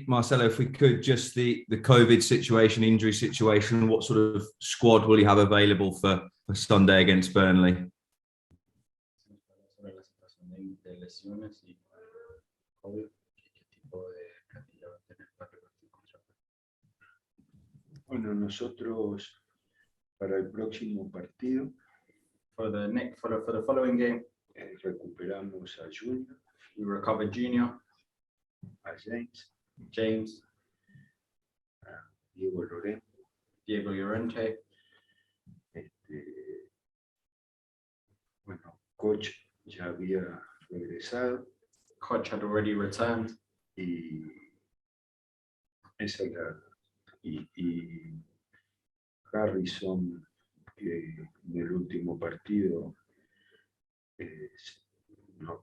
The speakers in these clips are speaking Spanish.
Marcelo, if we could, just the COVID situation, injury situation, what sort of squad will you have available for Sunday against Burnley? Sobre la situación de lesiones y COVID, ¿qué tipo de plantilla va a tener para el partido contra Burnley? Bueno, nosotros para el próximo partido For the following game, recuperamos a Junior, we recover Junior, a James, a Diego Lorenzo. Diego Llorente. Bueno, Coach ya había regresado Koch had already returned, y esa es y Harrison, que en el último partido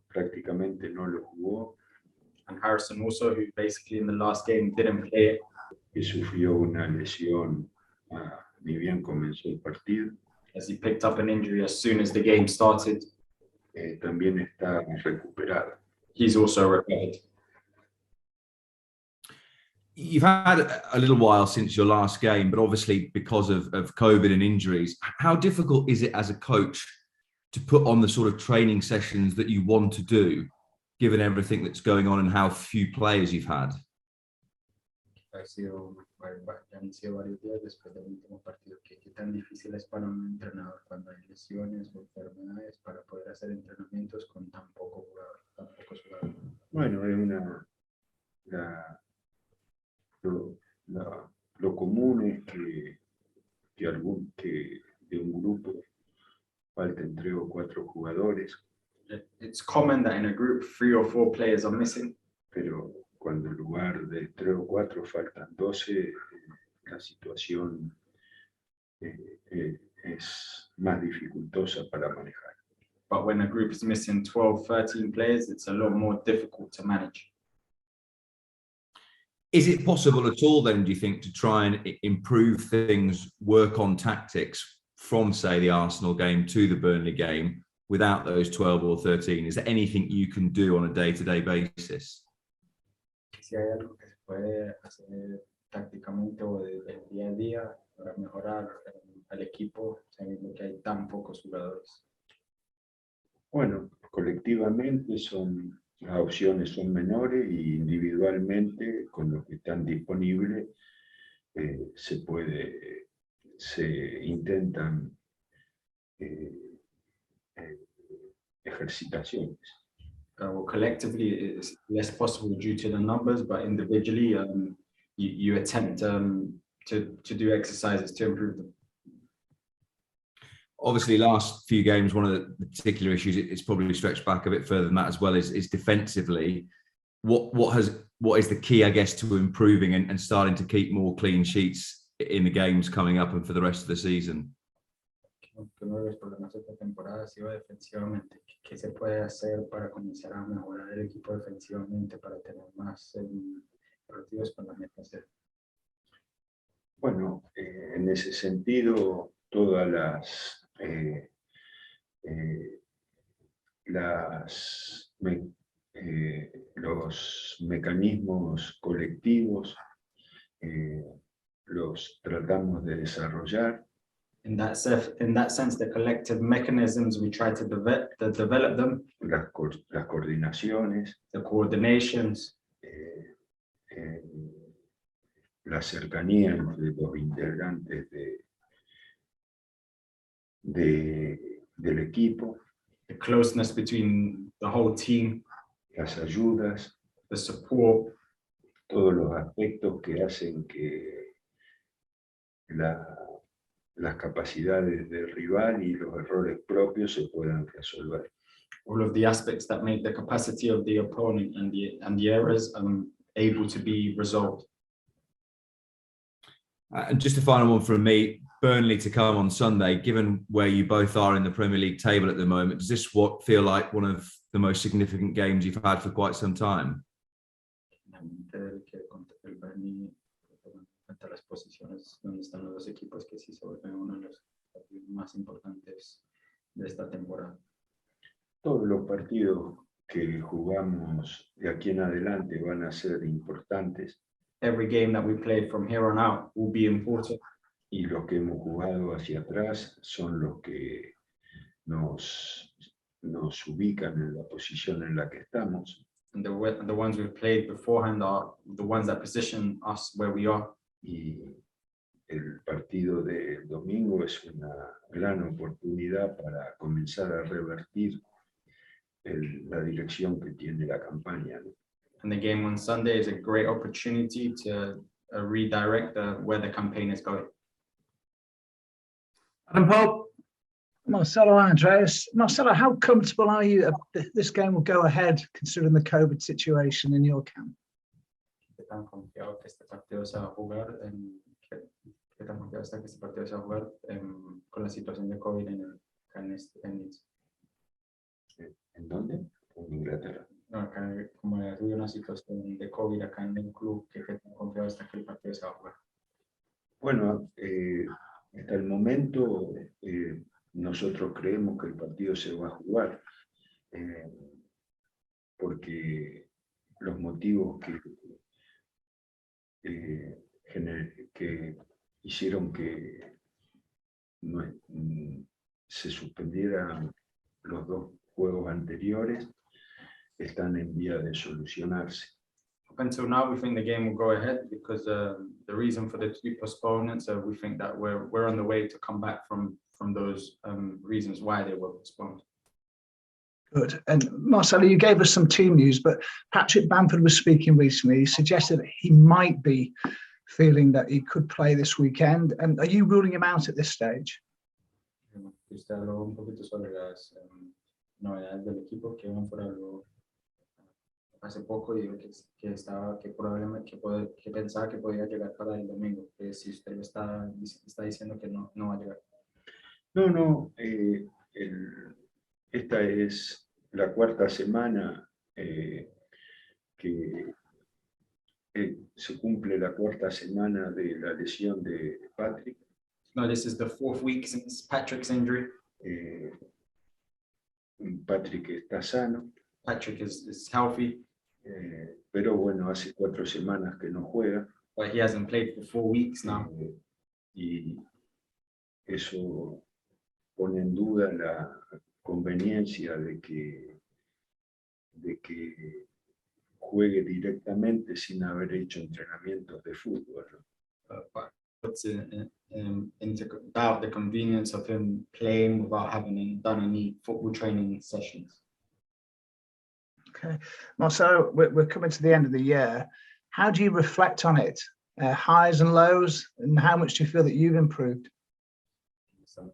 prácticamente no lo jugó, and Harrison also, who basically in the last game didn't play, que sufrió una lesión ni bien comenzó el partido. as he picked up an injury as soon as the game started. También está recuperado. He's also recovered. You've had a little while since your last game, but obviously because of COVID and injuries, how difficult is it as a coach to put on the sort of training sessions that you want to do, given everything that's going on and how few players you've had? Han sido varios días después del último partido. ¿Qué tan difícil es para un entrenador cuando hay lesiones o enfermedades para poder hacer entrenamientos con tan pocos jugadores? Bueno, es lo común es que de un grupo falten 3 o 4 jugadores, It's common that in a group 3 or 4 players are missing, pero cuando en lugar de 3 o 4 faltan 12, la situación es más dificultosa para manejar. but when a group is missing 12, 13 players, it's a lot more difficult to manage. Is it possible at all then, do you think, to try and improve things, work on tactics from, say, the Arsenal game to the Burnley game without those 12 or 13? Is there anything you can do on a day-to-day basis? Si hay algo que se puede hacer tácticamente o del día a día para mejorar al equipo, sabiendo que hay tan pocos jugadores. Bueno, colectivamente las opciones son menores y individualmente, con lo que están disponibles, se intentan ejercitaciones. Well, collectively, it's less possible due to the numbers, but individually, you attempt to do exercises to improve them. Obviously, last few games, one of the particular issues, it's probably stretched back a bit further than that as well, is defensively. What is the key, I guess, to improving and starting to keep more clean sheets in the games coming up and for the rest of the season? Uno de los problemas de esta temporada ha sido defensivamente. ¿Qué se puede hacer para comenzar a mejorar el equipo defensivamente para tener más partidos con la meta cero? Bueno, en ese sentido, todas los mecanismos colectivos los tratamos de desarrollar. In that sense, the collective mechanisms, we try to develop them. Las coordinaciones, the coordinations, la cercanía entre los integrantes del equipo, the closeness between the whole team, las ayudas, the support, todos los aspectos que hacen que las capacidades del rival y los errores propios se puedan resolver. all of the aspects that make the capacity of the opponent and the errors able to be resolved. And just a final one from me, Burnley to come on Sunday, given where you both are in the Premier League table at the moment, does this feel like one of the most significant games you've had for quite some time? El Burnley, ante las posiciones donde están los dos equipos, que sí se vuelven uno de los partidos más importantes de esta temporada. Todos los partidos que jugamos de aquí en adelante van a ser importantes Every game that we play from here on out will be important. y los que hemos jugado hacia atrás son los que nos ubican en la posición en la que estamos. And the ones we've played beforehand are the ones that position us where we are. Y el partido de domingo es una gran oportunidad para comenzar a revertir la dirección que tiene la campaña, ¿no? And the game on Sunday is a great opportunity to redirect where the campaign is going. Adam Pope. Marcelo, Andreas. Marcelo, how comfortable are you that this game will go ahead considering the COVID situation in your camp? ¿Qué tan confiado que este partido se va a jugar? ¿Qué tan confiado está que este partido se va a jugar con la situación de COVID en Leeds? ¿En dónde? En Inglaterra. No, acá, como hubo una situación de COVID acá en el club, ¿qué tan confiado está que el partido se va a jugar? Bueno, hasta el momento nosotros creemos que el partido se va a jugar porque los motivos que hicieron que se suspendieran los dos juegos anteriores están en vía de solucionarse. Up until now, we think the game will go ahead because the reason for the two postponements, we think that we're on the way to come back from those reasons why they were postponed. Good. And Marcelo, you gave us some team news, but Patrick Bamford was speaking recently. He suggested that he might be feeling that he could play this weekend. And are you ruling him out at this stage? Usted habló un poquito sobre las novedades del equipo que Bamford habló hace poco y dijo que probablemente que pensaba que podía llegar para el domingo. Que si usted lo está diciendo que no va a llegar. No, esta es la cuarta semana que se cumple la cuarta semana de la lesión de Patrick. No, this is the 4th week since Patrick's injury. Patrick está sano. Patrick is healthy. Pero bueno, hace 4 semanas que no juega. But he hasn't played for 4 weeks now. Y eso pone en duda la conveniencia de que juegue directamente sin haber hecho entrenamientos de fútbol, ¿no? But puts into doubt the convenience of him playing without having done any football training sessions. Okay. Marcelo, we're coming to the end of the year. How do you reflect on it? Highs and lows, and how much do you feel that you've improved? Al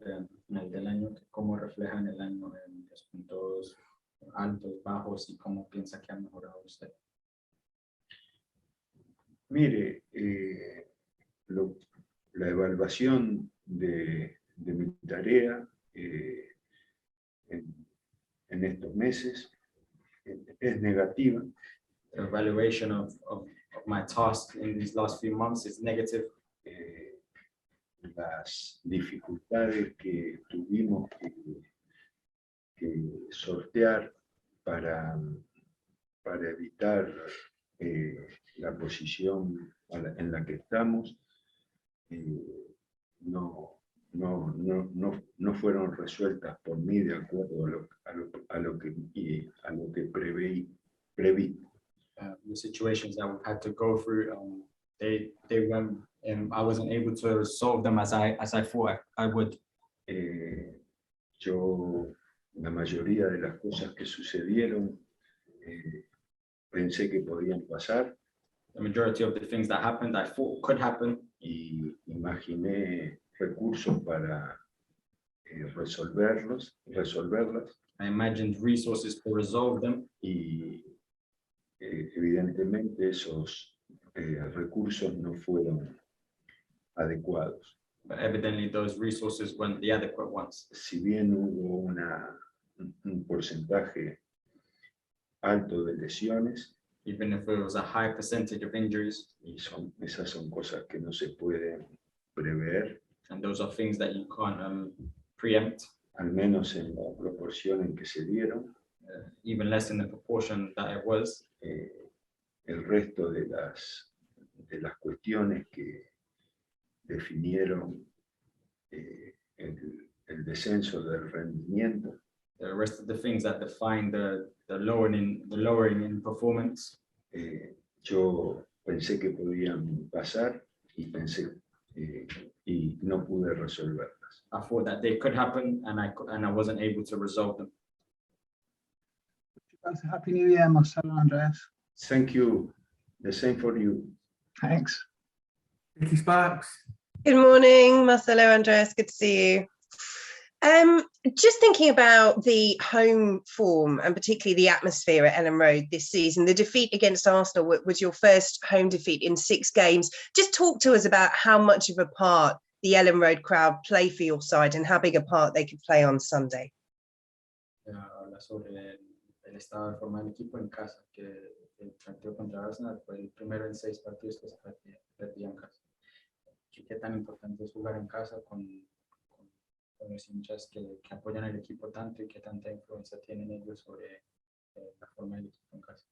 final del año, ¿cómo reflejan el año en los puntos altos, bajos y cómo piensa que ha mejorado usted? Mire, la evaluación de mi tarea en estos meses es negativa. The evaluation of my task in these last few months is negative. Las dificultades que tuvimos que sortear para evitar la posición en la que estamos no fueron resueltas por mí de acuerdo a lo que preví. The situations that we've had to go through, they went, I wasn't able to solve them as I thought I would. La mayoría de las cosas que sucedieron pensé que podían pasar. The majority of the things that happened, I thought could happen. Y imaginé recursos para resolverlas. I imagined resources to resolve them. Y evidentemente esos recursos no fueron adecuados. But evidently those resources weren't the adequate ones. Si bien hubo un porcentaje alto de lesiones, Even if it was a high percentage of injuries, y esas son cosas que no se pueden prever, and those are things that you can't preempt, al menos en la proporción en que se dieron. even less in the proportion that it was. El resto de las cuestiones que definieron el descenso del rendimiento The rest of the things that define the lowering in performance, yo pensé que podían pasar y y no pude resolverlas. I thought that they could happen, and I wasn't able to resolve them. Happy New Year, Marcelo and Andreas. Thank you. The same for you. Thanks. Vicky Sparks. Good morning, Marcelo, Andreas. Good to see you. Just thinking about the home form and particularly the atmosphere at Ellen Road this season. The defeat against Arsenal was your first home defeat in 6 games. Just talk to us about how much of a part the Ellen Road crowd play for your side and how big a part they could play on Sunday. Habla sobre el estado de forma del equipo en casa, que el partido contra Arsenal fue el primero en 6 partidos que se perdía en casa. ¿Qué tan importante es jugar en casa con los hinchas que apoyan al equipo tanto y qué tanta influencia tienen ellos sobre la forma del equipo en casa?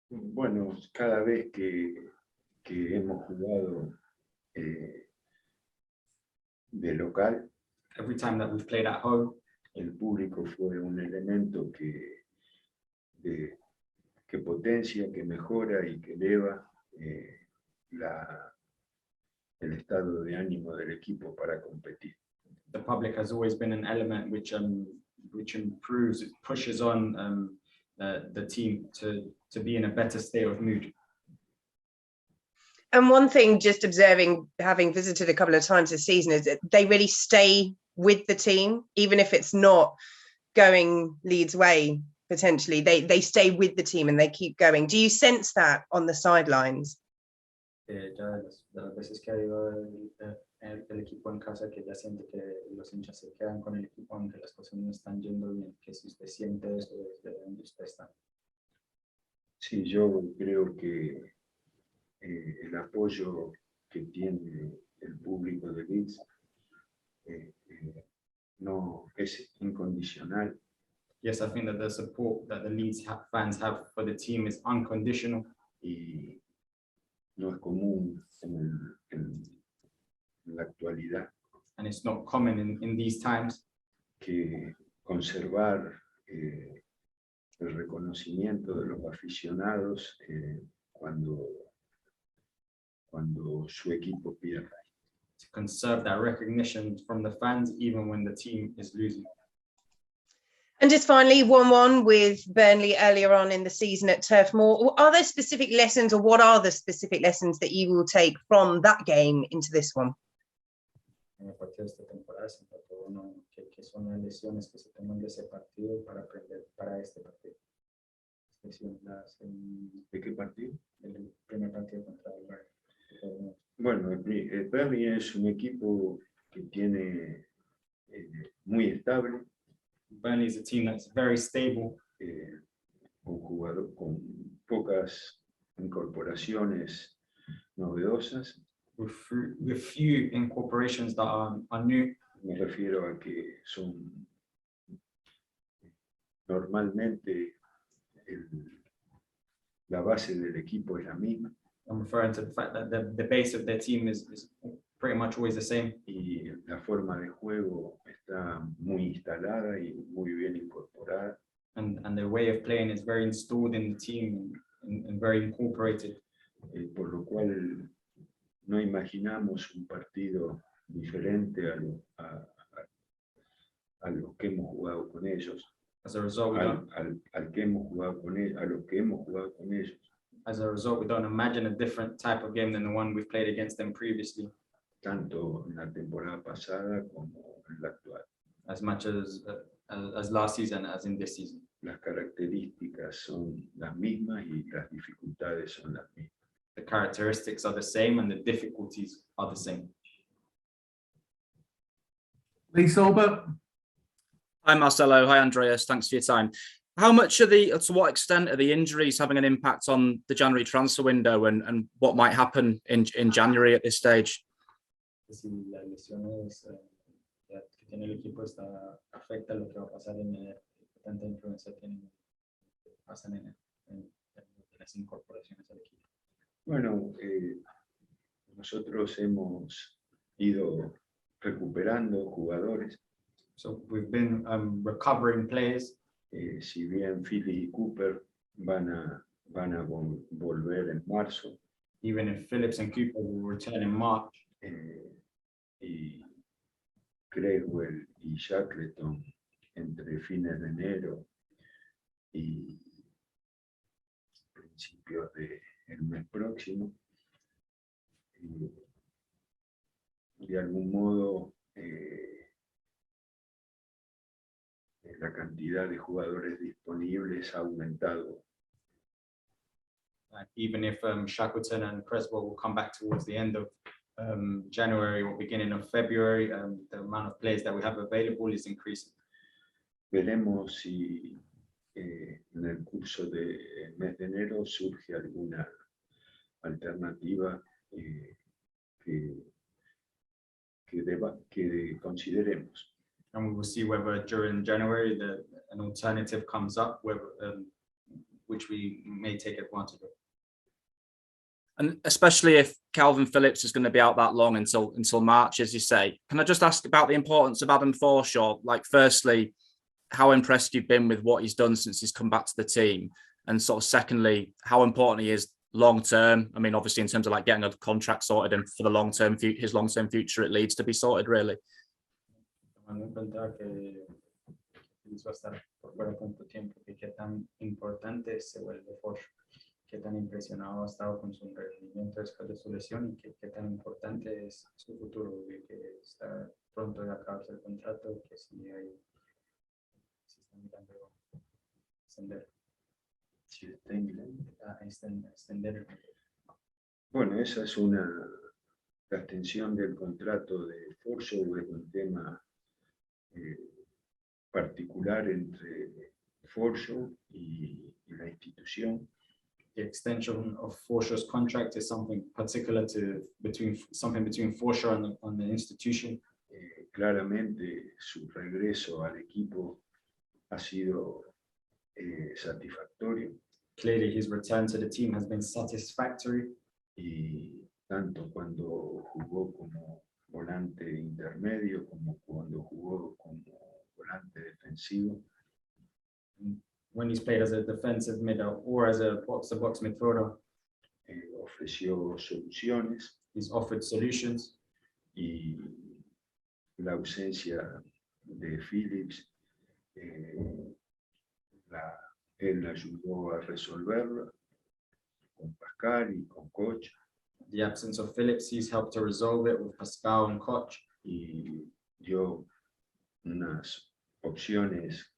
Bueno, cada vez que hemos jugado de local, Every time that we've played at home, el público fue un elemento que potencia, que mejora y que eleva el estado de ánimo del equipo para competir. the public has always been an element which improves, it pushes on the team to be in a better state of mood. And one thing, just observing, having visited a couple of times this season, is that they really stay with the team, even if it's not going Leeds' way, potentially. They stay with the team and they keep going. Do you sense that on the sidelines? Ya de las veces que ha ido el equipo en casa, que ya siente que los hinchas se quedan con el equipo aunque las cosas no están yendo bien, que si usted siente eso desde donde usted está. Sí, yo creo que el apoyo que tiene el público de Leeds no es incondicional. Yes, I think that the support that the Leeds fans have for the team is unconditional. Y no es común en la actualidad And it's not common in these times que conservar el reconocimiento de los aficionados cuando su equipo pierde. to conserve that recognition from the fans, even when the team is losing. And just finally, 1-1 with Burnley earlier on in the season at Turf Moor. Are there specific lessons, or what are the specific lessons that you will take from that game into this one? En el partido de esta temporada se trató que son las lesiones que se toman de ese partido para aprender para este partido. ¿De qué partido? El primer partido contra el Burnley. Bueno, el Burnley es un equipo que tiene muy estable, Burnley is a team that's very stable, con pocas incorporaciones novedosas. with few incorporations that are new. Me refiero a que son normalmente la base del equipo es la misma. I'm referring to the fact that the base of their team is pretty much always the same. Y la forma de juego está muy instalada y muy bien incorporada. And their way of playing is very installed in the team and very incorporated. Por lo cual no imaginamos un partido diferente a los que hemos jugado con ellos. As a result, al que hemos jugado con ellos, a los que hemos jugado con ellos. As a result, we don't imagine a different type of game than the one we've played against them previously. Tanto en la temporada pasada como en la actual. As much as last season as in this season. Las características son las mismas y las dificultades son las mismas. The characteristics are the same and the difficulties are the same. Lee Solbert. Hi Marcelo, hi Andreas, thanks for your time. How much to what extent are the injuries having an impact on the January transfer window and what might happen in January at this stage? Si las lesiones que tiene el equipo afecta lo que va a pasar tanta influencia tienen, pasan en las incorporaciones al equipo. Bueno, nosotros hemos ido recuperando jugadores. So we've been recovering players. Si bien Philly y Cooper van a volver en marzo, Even if Phillips and Cooper will return in March, y Creswell y Shackleton entre fines de enero y principios del mes próximo, de algún modo la cantidad de jugadores disponibles ha aumentado. even if Shackleton and Creswell will come back towards the end of January or beginning of February, the amount of players that we have available is increasing. Veremos si en el curso del mes de enero surge alguna alternativa que consideremos. And we will see whether during January an alternative comes up, which we may take advantage of. And especially if Calvin Phillips is going to be out that long until March, as you say. Can I just ask about the importance of Adam Forshaw? Like, firstly, how impressed you've been with what he's done since he's come back to the team, and sort of secondly, how important he is long term. I mean, obviously in terms of like getting a contract sorted and for the long term, his long term future at Leeds to be sorted, really. Tomando en cuenta que Leeds va a estar por fuera tanto tiempo, que qué tan importante se vuelve Forshaw, qué tan impresionado ha estado con su rendimiento después de su lesión y qué tan importante es su futuro, que está pronto de acabarse el contrato, que si está mirando extender. Si está en Extender. Bueno, esa es la extensión del contrato de Forshaw, es un tema particular entre Forshaw y la institución. The extension of Forshaw's contract is something particular between Forshaw and the institution. Claramente su regreso al equipo ha sido satisfactorio. Clearly, his return to the team has been satisfactory. Y tanto cuando jugó como volante intermedio como cuando jugó como volante defensivo. When he's played as a defensive midfielder or as a box-to-box midfielder, ofreció soluciones. He's offered solutions. Y la ausencia de Phillips, él ayudó a resolverla con Pascal y con Koch. The absence of Phillips, he's helped to resolve it with Pascal and Koch. Y dio unas opciones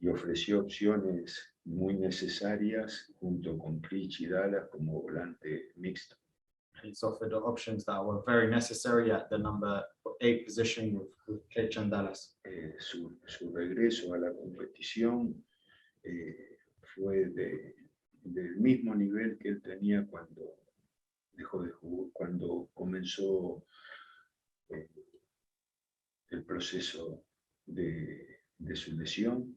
y ofreció opciones muy necesarias junto con Clich y Dallas como volante mixto. He's offered options that were very necessary at the number 8 position with Clich and Dallas. Su regreso a la competición fue del mismo nivel que él tenía cuando dejó de jugar, cuando comenzó el proceso de su lesión.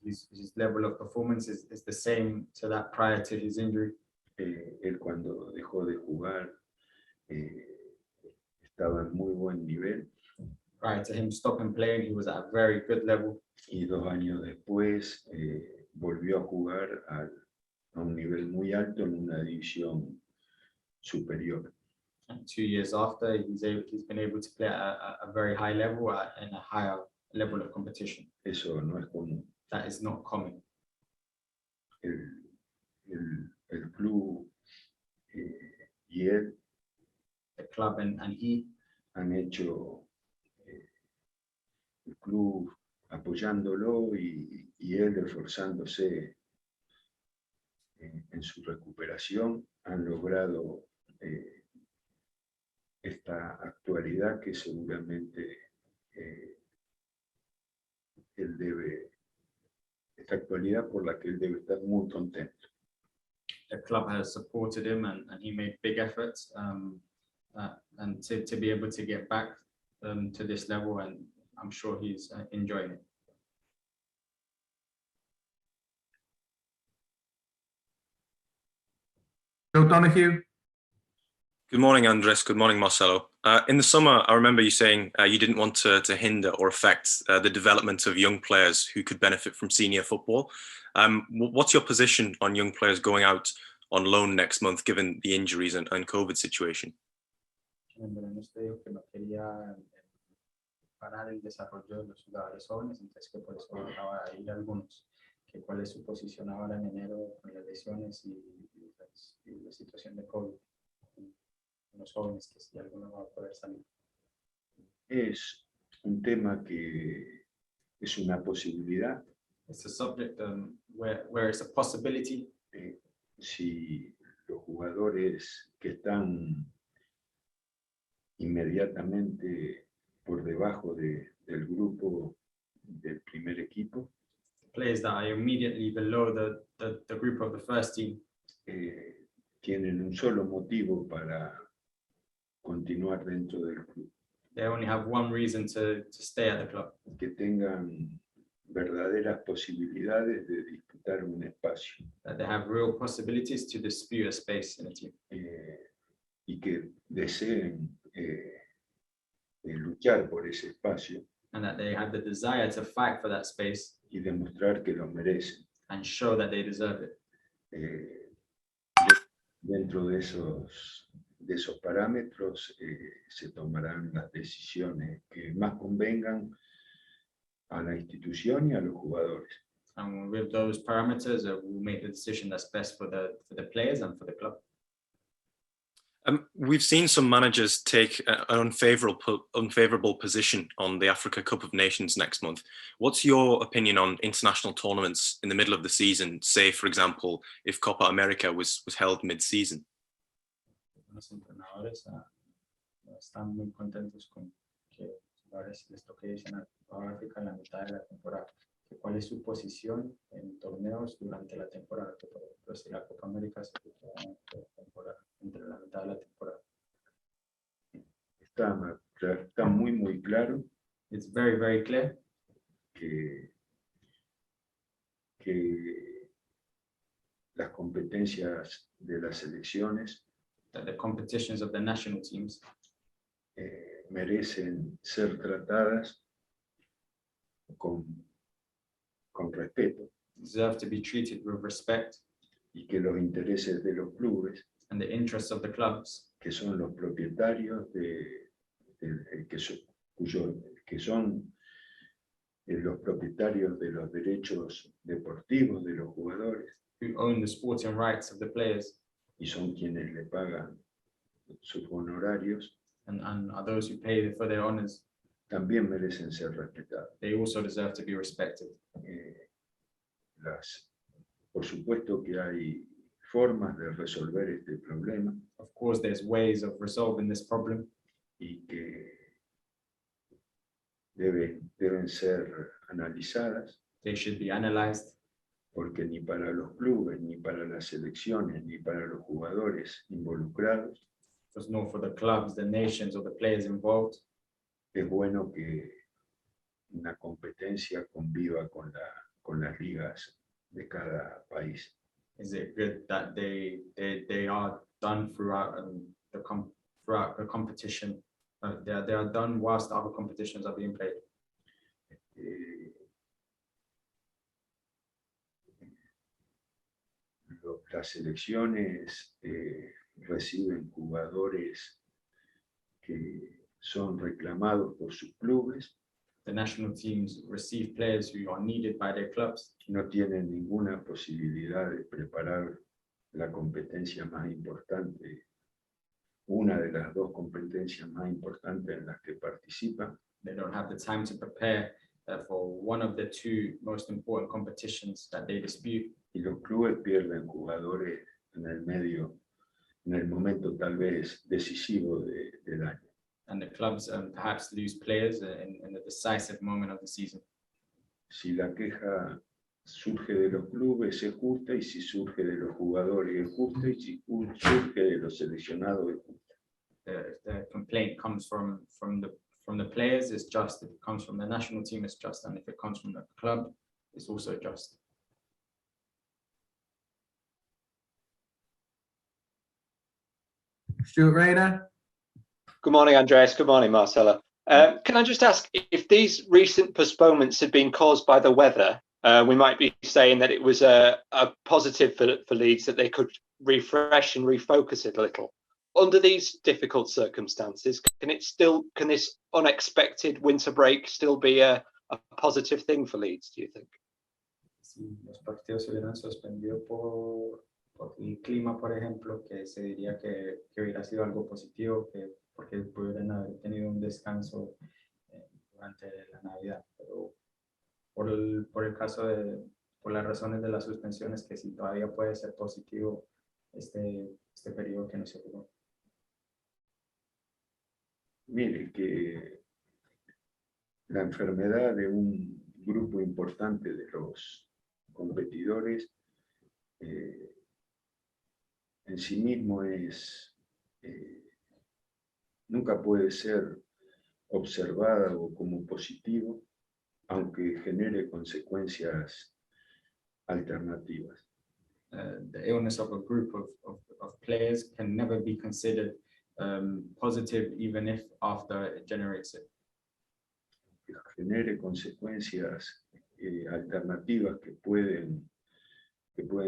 His level of performance is the same to that prior to his injury. Él cuando dejó de jugar estaba en muy buen nivel. Prior to him stopping playing, he was at a very good level. Y 2 años después volvió a jugar a un nivel muy alto en una división superior. And 2 years after, he's been able to play at a very high level in a higher level of competition. Eso no es común. That is not common. El club y él, The club and he han hecho el club apoyándolo y él esforzándose en su recuperación, han logrado esta actualidad que seguramente esta actualidad por la que él debe estar muy contento. the club has supported him and he made big efforts and to be able to get back to this level, and I'm sure he's enjoying it. O'Donoghue. Good morning, Andres. Good morning, Marcelo. In the summer, I remember you saying you didn't want to hinder or affect the development of young players who could benefit from senior football. What's your position on young players going out on loan next month, given the injuries and COVID situation? En verano usted dijo que no quería parar el desarrollo de los jugadores jóvenes, entonces que por eso dejaba ir algunos. ¿Cuál es su posición ahora en enero con las lesiones y la situación de COVID? Los jóvenes, que si alguno va a poder salir. Es un tema que es una posibilidad. It's a subject where it's a possibility. Si los jugadores que están inmediatamente por debajo del grupo del primer equipo, Players that are immediately below the group of the first team, tienen un solo motivo para continuar dentro del club. They only have one reason to stay at the club. Que tengan verdaderas posibilidades de disputar un espacio. That they have real possibilities to dispute a space in a team. Y que deseen luchar por ese espacio. And that they have the desire to fight for that space. Y demostrar que lo merecen. And show that they deserve it. Dentro de esos parámetros se tomarán las decisiones que más convengan a la institución y a los jugadores. And with those parameters, we'll make the decision that's best for the players and for the club. We've seen some managers take an unfavourable position on the Africa Cup of Nations next month. What's your opinion on international tournaments in the middle of the season? Say, for example, if Copa America was held mid-season. Los entrenadores están muy contentos con que jugadores les toque irse a África en la mitad de la temporada. ¿Cuál es su posición en torneos durante la temporada? Por ejemplo, si la Copa América se juega entre la mitad de la temporada. Está muy claro. It's very, very clear. Que las competencias de las selecciones that the competitions of the national teams merecen ser tratadas con respeto. Deserve to be treated with respect. Y que los intereses de los clubes, and the interests of the clubs, que son los propietarios que son los propietarios de los derechos deportivos de los jugadores, who own the sporting rights of the players, y son quienes le pagan sus honorarios, and are those who pay for their honors, también merecen ser respetados. They also deserve to be respected. Por supuesto que hay formas de resolver este problema. Of course, there's ways of resolving this problem. Y que deben ser analizadas. They should be analyzed. Porque ni para los clubes, ni para las selecciones, ni para los jugadores involucrados, because nor for the clubs, the nations, or the players involved, es bueno que una competencia conviva con las ligas de cada país. Is it good that they are done throughout the competition? They are done whilst other competitions are being played. Las selecciones reciben jugadores que son reclamados por sus clubes. The national teams receive players who are needed by their clubs. No tienen ninguna posibilidad de preparar la competencia más importante, una de las dos competencias más importantes en las que participan. They don't have the time to prepare for one of the two most important competitions that they dispute. Y los clubes pierden jugadores en el momento tal vez decisivo del año. And the clubs perhaps lose players in the decisive moment of the season. Si la queja surge de los clubes es justa, y si surge de los jugadores es justa, y si surge de los seleccionados es justa. The complaint comes from the players, it's just. If it comes from the national team, it's just. And if it comes from the club, it's also just. Stuart Rayner. Good morning, Andreas. Good morning, Marcelo. Can I just ask, if these recent postponements had been caused by the weather, we might be saying that it was a positive for Leeds, that they could refresh and refocus it a little. Under these difficult circumstances, can this unexpected winter break still be a positive thing for Leeds, do you think? Si los partidos se hubieran suspendido por el clima, por ejemplo, que se diría que hubiera sido algo positivo, porque pudieran haber tenido un descanso durante la Navidad, pero por el caso por las razones de las suspensiones, que sí todavía puede ser positivo este periodo que no se jugó. Mire que la enfermedad de un grupo importante de los competidores en sí mismo nunca puede ser observada o como positivo, aunque genere consecuencias alternativas. The illness of a group of players can never be considered positive, even if after it generates it. Que genere consecuencias alternativas que pueden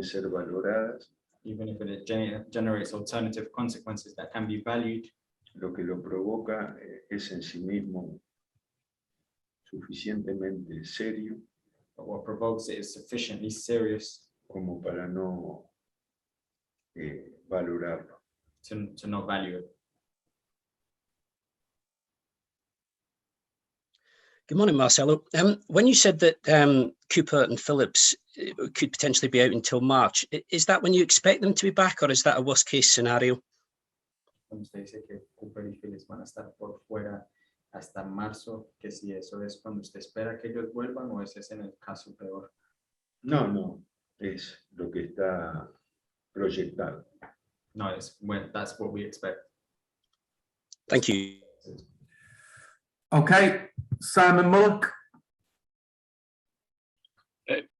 ser valoradas. Even if it generates alternative consequences that can be valued. Lo que lo provoca es en sí mismo suficientemente serio. But what provokes it is sufficiently serious como para no valorarlo. To not value it. Good morning, Marcelo. When you said that Cooper and Phillips could potentially be out until March, is that when you expect them to be back, or is that a worst case scenario? Cuando usted dice que Cooper y Phillips van a estar por fuera hasta marzo, que si eso es cuando usted espera que ellos vuelvan, o ese es en el caso peor. No, es lo que está proyectado. No, that's what we expect. Thank you. Okay, Simon Mullock.